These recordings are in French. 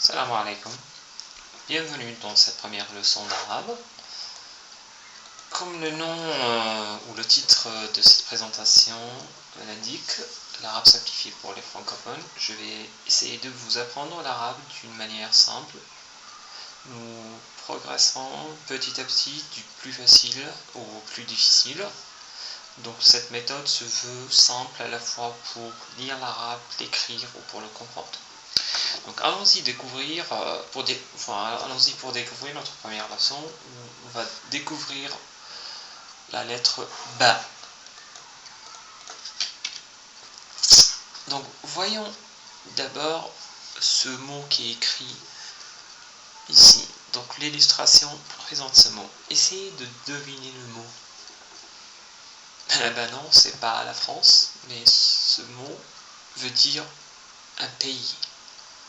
Salam alaikum. Bienvenue dans cette première leçon d'arabe. Comme le nom ou le titre de cette présentation l'indique, l'arabe simplifié pour les francophones, je vais essayer de vous apprendre l'arabe d'une manière simple. Nous progresserons petit à petit du plus facile au plus difficile. Donc cette méthode se veut simple à la fois pour lire l'arabe, l'écrire ou pour le comprendre. Donc allons-y pour découvrir notre première leçon. On va découvrir la lettre Ba. Donc voyons d'abord ce mot qui est écrit ici. Donc l'illustration présente ce mot. Essayez de deviner le mot. Ben non, c'est pas la France, mais ce mot veut dire un pays.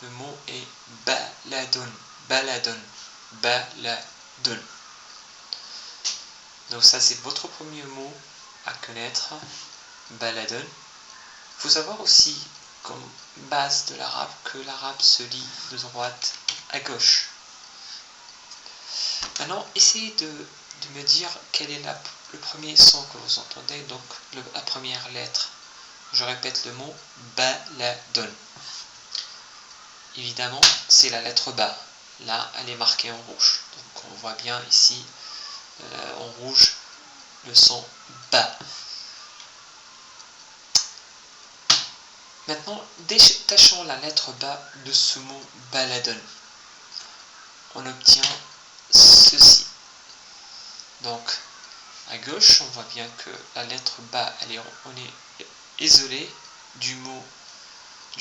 Le mot est baladun, baladun, baladun. Donc ça c'est votre premier mot à connaître, baladun. Il faut savoir aussi comme base de l'arabe que l'arabe se lit de droite à gauche. Maintenant essayez de me dire quel est le premier son que vous entendez, donc la première lettre. Je répète le mot baladun. Évidemment, c'est la lettre Ba. Là, elle est marquée en rouge. Donc, on voit bien ici, en rouge, le son Ba. Maintenant, détachons la lettre Ba de ce mot baladun. On obtient ceci. Donc, à gauche, on voit bien que la lettre Ba, on est isolé du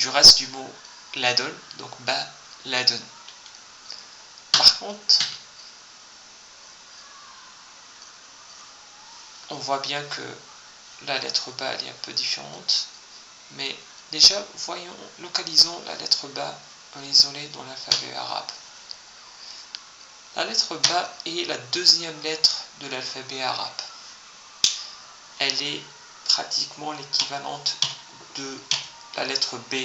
reste du mot ladon, donc ba ladon. Par contre, on voit bien que la lettre ba elle est un peu différente, mais déjà localisons la lettre ba en isolé dans l'alphabet arabe. La lettre ba est la deuxième lettre de l'alphabet arabe. Elle est pratiquement l'équivalente de la lettre B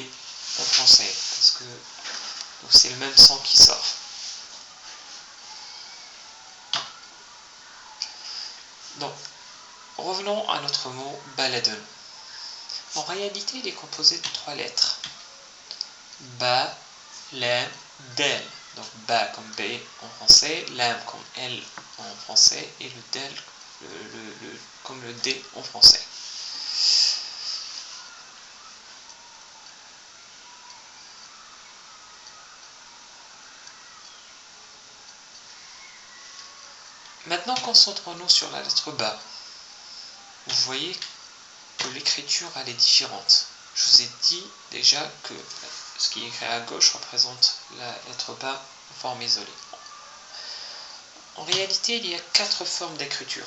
en français, parce que c'est le même son qui sort. Donc, revenons à notre mot baladun. En réalité, il est composé de 3 lettres. Ba, lam, del. Donc ba comme B en français, lam comme L en français, et le del comme le D en français. Maintenant, concentrons-nous sur la lettre Ba. Vous voyez que l'écriture elle est différente. Je vous ai dit déjà que ce qui est écrit à gauche représente la lettre Ba en forme isolée. En réalité, il y a 4 formes d'écriture.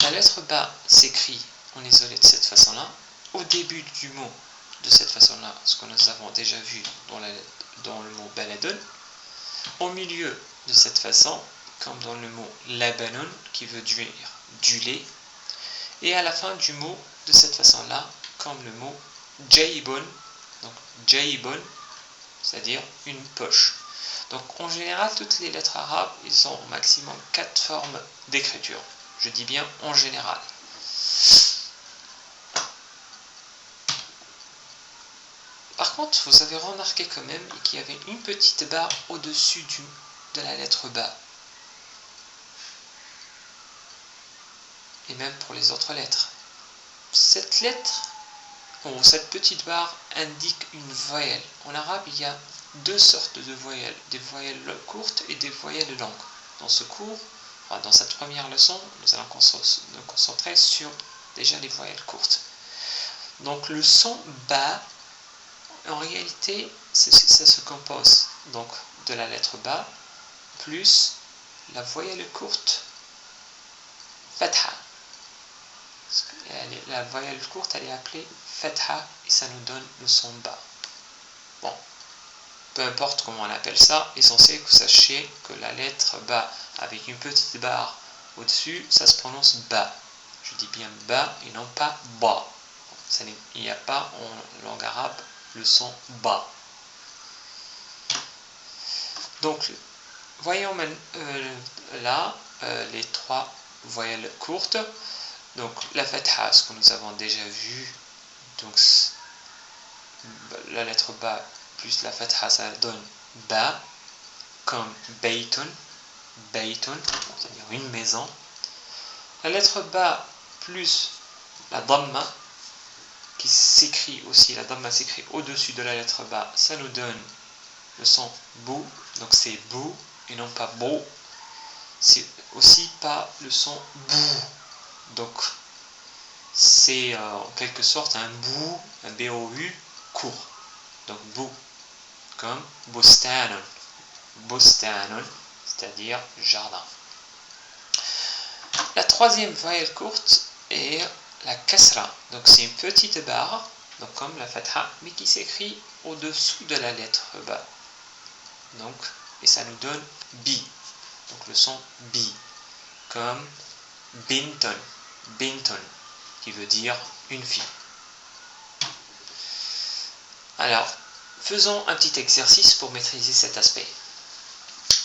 La lettre Ba s'écrit en isolé de cette façon-là, au début du mot de cette façon-là, ce que nous avons déjà vu dans le mot baladun, au milieu de cette façon, comme dans le mot labanon, qui veut dire du lait, et à la fin du mot de cette façon-là, comme le mot jaybon, donc jaybon, c'est-à-dire une poche. Donc en général, toutes les lettres arabes, ils ont au maximum 4 formes d'écriture. Je dis bien en général. Par contre, vous avez remarqué quand même qu'il y avait une petite barre au-dessus de la lettre Ba. Et même pour les autres lettres. Cette lettre, ou cette petite barre, indique une voyelle. En arabe, il y a 2 sortes de voyelles, des voyelles courtes et des voyelles longues. Dans cette première leçon, nous allons nous concentrer sur déjà les voyelles courtes. Donc le son Ba, en réalité, ça se compose donc de la lettre Ba plus la voyelle courte Fatha. La voyelle courte, elle est appelée Fatha et ça nous donne le son Ba. Bon, peu importe comment on appelle ça, essentiel que vous sachiez que la lettre Ba avec une petite barre au-dessus, ça se prononce Ba. Je dis bien Ba et non pas Ba. Il n'y a pas en langue arabe le son Ba. Donc, voyons là les trois voyelles courtes. Donc, la fatha, ce que nous avons déjà vu. Donc, la lettre ba plus la fatha, ça donne ba, comme baytun, c'est-à-dire une maison. La lettre ba plus la damma, qui s'écrit aussi, la damma s'écrit au-dessus de la lettre ba, ça nous donne le son bou, donc c'est bou et non pas beau. C'est aussi pas le son bou, donc c'est en quelque sorte un bou, un bou court, donc bou, comme bostanon, c'est-à-dire jardin. La troisième voyelle courte est la kasra, donc c'est une petite barre, donc comme la fatha, mais qui s'écrit au-dessous de la lettre ba. Donc, et ça nous donne bi, donc le son bi, comme binton, qui veut dire une fille. Alors, faisons un petit exercice pour maîtriser cet aspect.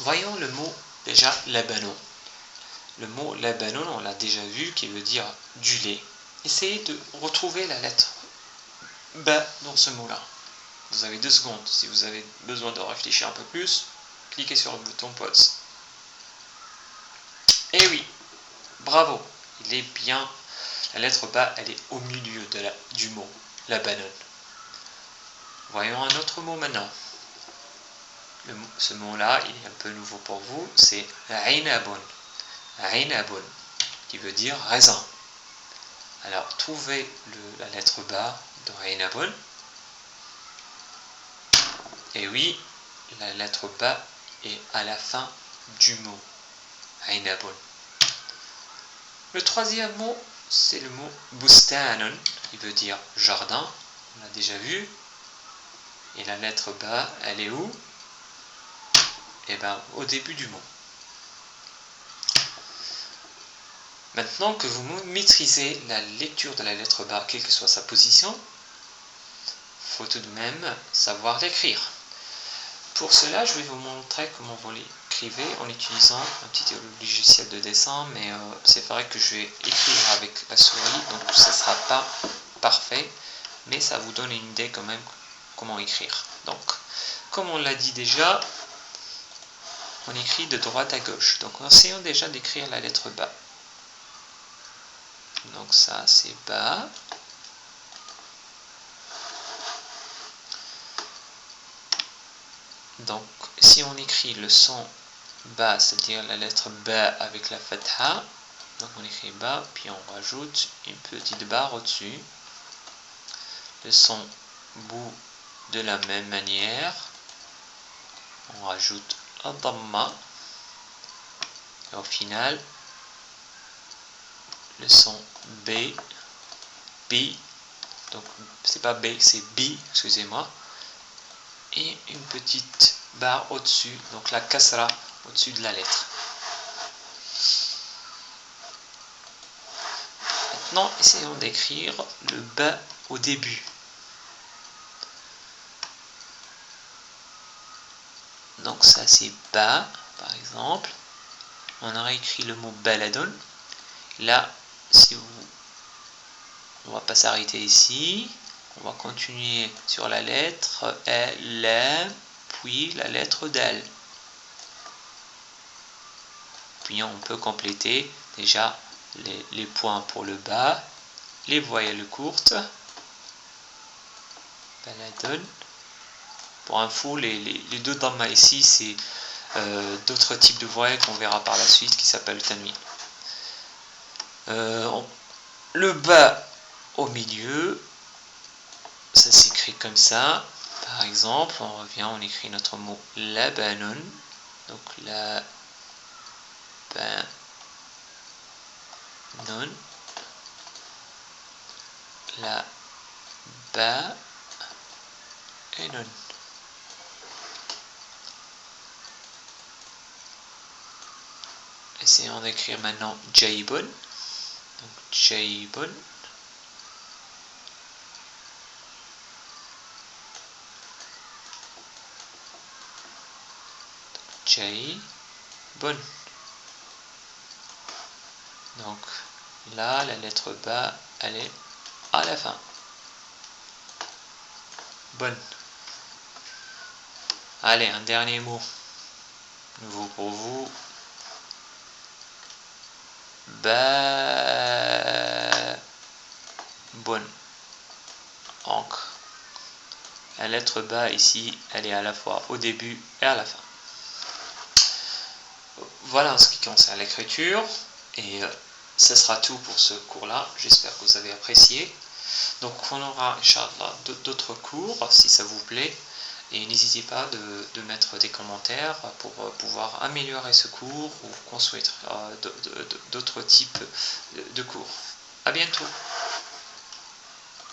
Voyons le mot déjà labanon. Le mot labanon, on l'a déjà vu, qui veut dire du lait. Essayez de retrouver la lettre ba dans ce mot-là. Vous avez 2 secondes. Si vous avez besoin de réfléchir un peu plus, cliquez sur le bouton pause. Et oui, bravo, il est bien. La lettre ba, elle est au milieu du mot labanon. Voyons un autre mot maintenant. Ce mot-là, il est un peu nouveau pour vous, c'est ainabun, qui veut dire raisin. Alors, trouvez la lettre ba dans ainabun. Et oui, la lettre ba est à la fin du mot ainabun. Le troisième mot, c'est le mot bustanon, qui veut dire jardin. On l'a déjà vu. Et la lettre ba, elle est où? Eh bien, au début du mot. Maintenant que vous maîtrisez la lecture de la lettre ba, quelle que soit sa position, il faut tout de même savoir l'écrire. Pour cela, je vais vous montrer comment vous l'écrivez en utilisant un petit logiciel de dessin, mais c'est vrai que je vais écrire avec la souris, donc ça ne sera pas parfait, mais ça vous donne une idée quand même comment écrire. Donc, comme on l'a dit déjà, on écrit de droite à gauche. Donc, essayons déjà d'écrire la lettre ba. Donc ça, c'est ba. Donc, si on écrit le son ba, c'est-à-dire la lettre ba avec la fatha, donc on écrit ba, puis on rajoute une petite barre au-dessus. Le son bou de la même manière. On rajoute un damma. Et au final, le son b, donc c'est pas b, c'est b, excusez-moi. Et une petite barre au-dessus, donc la kasra au-dessus de la lettre. Maintenant, essayons d'écrire le ba au début. Donc ça c'est ba, par exemple. On aurait écrit le mot baladon. Là, on va pas s'arrêter ici. On va continuer sur la lettre L, puis la lettre Dal. Puis on peut compléter déjà les points pour le bas, les voyelles courtes. Baladon. Pour info, les deux damma ici, c'est d'autres types de voyelles qu'on verra par la suite qui s'appellent tanwin. Le bas au milieu, ça s'écrit comme ça. Par exemple, on revient, on écrit notre mot labanon. Donc labanon. La ba et non. Essayons d'écrire maintenant jaybon. Donc jaybon. J, bonne. Donc là, la lettre ba, elle est à la fin. Bonne. Allez, un dernier mot. Nouveau pour vous. Ba, bonne. Donc, la lettre ba ici, elle est à la fois au début et à la fin. Voilà en ce qui concerne l'écriture. Et ce sera tout pour ce cours-là. J'espère que vous avez apprécié. Donc on aura, Inch'Allah, d'autres cours si ça vous plaît. Et n'hésitez pas de mettre des commentaires pour pouvoir améliorer ce cours ou construire d'autres types de cours. À bientôt.